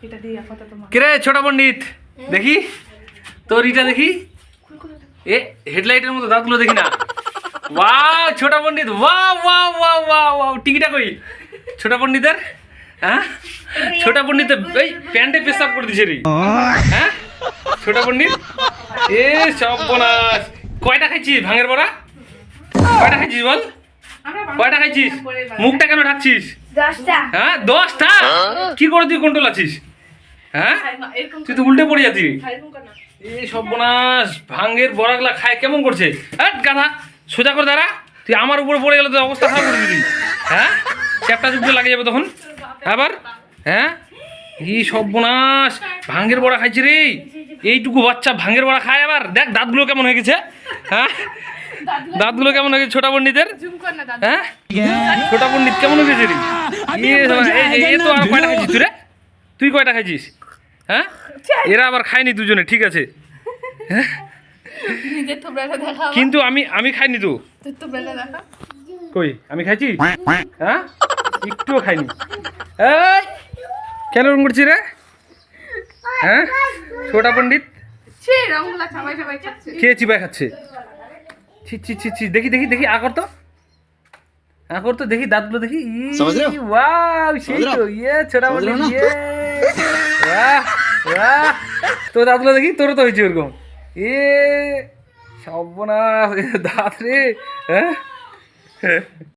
এটা দিয়ে আপাতত মা। কে রে ছোট পণ্ডিত দেখি তোর ইটা দেখি এ হেডলাইটের মতো দাঁতগুলো দেখি না ওয়াও ছোট পণ্ডিত wow wow wow wow wow টিকিটা কই ছোট পণ্ডিতের হ্যাঁ ছোট পণ্ডিত এই প্যান্টে পেশাব করে দিছে রে হ্যাঁ ছোট পণ্ডিত এ সর্বনাশ কয়টা খাইছিস ভাঙের বড়া কয়টা খাইছিস বল কয়টা খাইছিস মুখটা কেন ঢাকছিস 10টা। হ্যাঁ 10টা কি করে তুই কন্ট্রোল আছিস হ্যাঁ এরকম তুই তো উল্টে পড়ে যাচ্ছিস এরকম কর না। এই সর্বনাশ ভাঙ্গের বড়াগুলা খায় কেমন করছে হ্যাঁ গাধা সোজা করে দাঁড়া তুই আমার উপরে পড়ে গেলে তো অবস্থা খারাপ করে দিবি হ্যাঁ চ্যাপটা চুপটা লাগে যাবে তখন আবার হ্যাঁ এই সর্বনাশ ভাঙ্গের বড়া খাইছে রে এইটুকু বাচ্চা ভাঙ্গের বড়া খায় আবার দেখ দাঁতগুলো কেমন হয়ে গেছে হ্যাঁ দাঁতগুলো কেমন হয়ে গেছে ছোটা পণ্ডিতের জুম কর না দাদা। হ্যাঁ ছোটা পণ্ডিত কেমন হয়ে গেছে রে এ তো আর কয়টা খাইছিস তুই রে তুই কয়টা খাইছিস হ্যাঁ এরা আবার খায়নি দুজনে ঠিক আছে নিজের থোবড়াটা দেখা। কিন্তু আমি খাইনি তো তোর থোবড়াটা দেখা। কই আমি খাইছি হ্যাঁ একটুও খাইনি এই কেন রং করছি রে হ্যাঁ ছোটা পণ্ডিত ছি রংগুলা সবাই সবাই খাচ্ছে। কে চিবাই খাচ্ছে ছি ছি ছি ছি দেখি দেখি দেখি আকর তো দেখি দাঁতগুলো দেখি ওয়াও সেই তো ইয়ে ছোটা পণ্ডিত ইয়ে বাহ বাহ তোর দাঁতগুলো দেখি তোরও তো হয়েছে ওরকম এ সর্বনাশ দাঁত রে হ্যাঁ